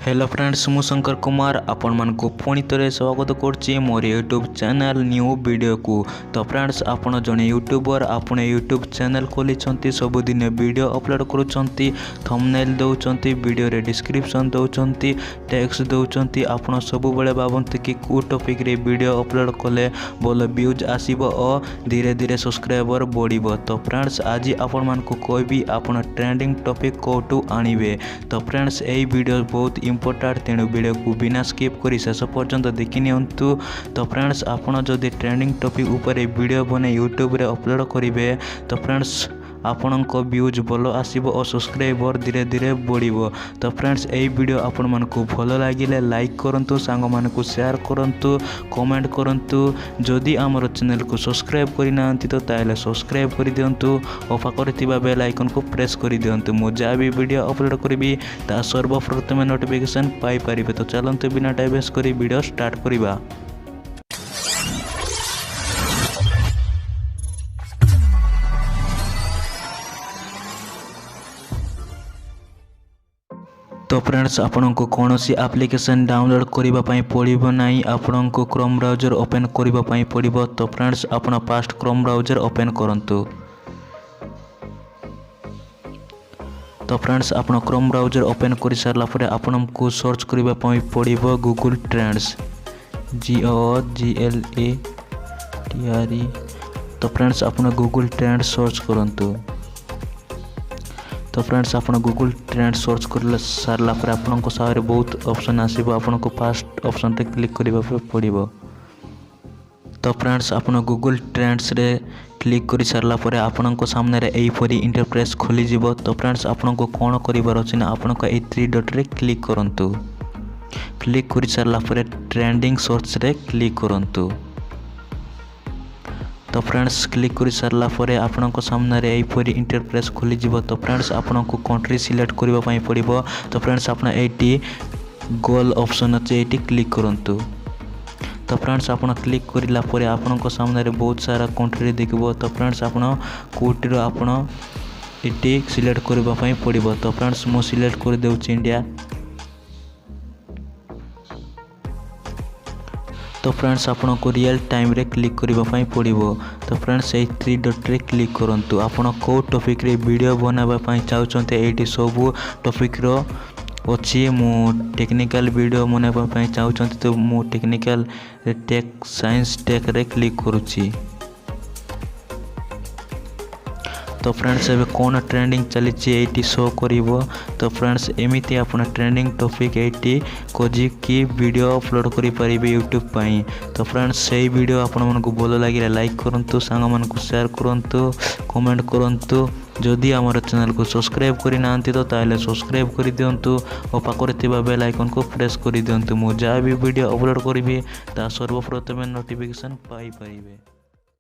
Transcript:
Hello friends मु शंकर कुमार आपण मान को पुणी थे स्वागत करछि मोर यूट्यूब चैनल न्यू वीडियो को। तो फ्रेंड्स आपण जने यूट्यूबर आपण यूट्यूब चैनल खोली सबुदिन वीडियो अपलोड करूछंती थंबनेल दउछंती वीडियो रे डिस्क्रिप्शन दउछंती टेक्स्ट दउछंती आपण सब बेले भाबंती कि को टॉपिक रे वीडियो अपलोड कले बोल व्यूज आसीबो और धीरे धीरे सब्सक्राइबर बढ़िबो। तो फ्रेंड्स आज आपण मान को कहबी आपण ट्रेंडिंग टॉपिक कोटू आनिबे। तो फ्रेंड्स एई वीडियो बहुत इंपोर्टेंट तेणु वीडियो को बिना स्किप करी शेष पर्यंत देखि नियंतु। तो फ्रेंड्स आपण जदि ट्रेंडिंग टॉपिक ऊपर वीडियो बने यूट्यूब रे अपलोड करिवे तो फ्रेंड्स आपणक व्यूज भल आसीबो और सब्सक्राइबर धीरे धीरे बढ़िबो। तो फ्रेंड्स एई वीडियो आपण मानकु भल लागिले लाइक करंतु सांग मानकु शेयर करंतु कमेंट करंतु। जदि हमर चैनल को सब्सक्राइब करि नांती तो ताले सब्सक्राइब करि दियंतु और पाखरे थिबा बेल आइकन को प्रेस करि दियंतु। मु जा भी वीडियो अपलोड करिबी ता सर्वप्रथम नोटिफिकेशन पाई परिबे। तो चलंतु बिना टाइम वेस्ट करी वीडियो स्टार्ट करिबा। तो फ्रेंड्स आपण को कौन सी एप्लिकेशन डाउनलोड करिबा पई पड़िबो नाही आपण को क्रोम ब्राउजर ओपन करिबा पई पड़िबो। तो फ्रेंड्स आपण फास्ट क्रोम ब्राउजर ओपन करंतु। तो फ्रेंड्स आपण क्रोम ब्राउजर ओपन करि सारला परे आपण को सर्च करिबा पई पड़िबो गूगल ट्रेंड्स GOOGLE TRE। तो फ्रेंड्स आपण गूगल ट्रेंड्स सर्च करंतु। तो फ्रेंड्स आपण गूगल ट्रेंड सर्च कर सारला पर आपन को सारे बहुत ऑप्शन आसीबो आपन को फर्स्ट ऑप्शन पे क्लिक करिबा पड़िबो। तो फ्रेंड्स आपण गूगल ट्रेंड्स रे क्लिक करि सारला पर आपन को सामने रे एई परी इंटरफेस खोली जिवो। तो फ्रेंड्स आपन को कोन करिबार अछि ना आपन को ए थ्री डॉट रे क्लिक करंतु। क्लिक करि सारला पर ट्रेंडिंग सर्च रे क्लिक करंतु। तो फ्रेंड्स क्लिक कर सारला परे आपण को सामने रे एपरी इंटरफेस खोली जिवो। तो फ्रेंड्स आपण को कंट्री सिलेक्ट करिबा पई पड़िबो। तो फ्रेंड्स आपण एटी गोल ऑप्शन अछि एटी क्लिक करंतु। तो फ्रेंड्स आपण क्लिक करिला परे आपण को सामने रे बहुत सारा कंट्री देखिबो। तो फ्रेंड्स आपण कोटी रो आपण एटी सिलेक्ट करिबा पई पड़िबो। तो फ्रेंड्स मो सिलेक्ट कर देउछि इंडिया। तो फ्रेंड्स आपण को रियल टाइम रे क्लिक करिबा पई पड़िबो। तो फ्रेंड्स ए थ्री डॉट रे क्लिक करंतु। आपण को टॉपिक रे वीडियो बनाबा पई चाहउचंते एटी सब टॉपिक रो अछि। मु टेक्निकल वीडियो बनाबा पई चाहउचंते तो मु टेक्निकल टेक साइंस टेक रे क्लिक करूची। तो फ्रेंड्स एबे कौन ट्रेंडिंग चली एटी शो करिवो। तो फ्रेंड्स एमिति आपण ट्रेंडिंग टॉपिक एटी खोजी की वीडियो अपलोड करि परिबे यूट्यूब पई। तो फ्रेंड्स सेही वीडियो आपण मन को भलो लागिले लाइक करंतु सांग मन को शेयर करंतु कमेंट करंतु। जदि हमर चैनल को सब्सक्राइब करि नांती तो ताले सब्सक्राइब करि दियंतु और पाखरे थिबा बेल आइकन को प्रेस करि दियंतु। मु जा भी वीडियो अपलोड करिबी ता सर्वप्रथम नोटिफिकेशन पाई परिबे।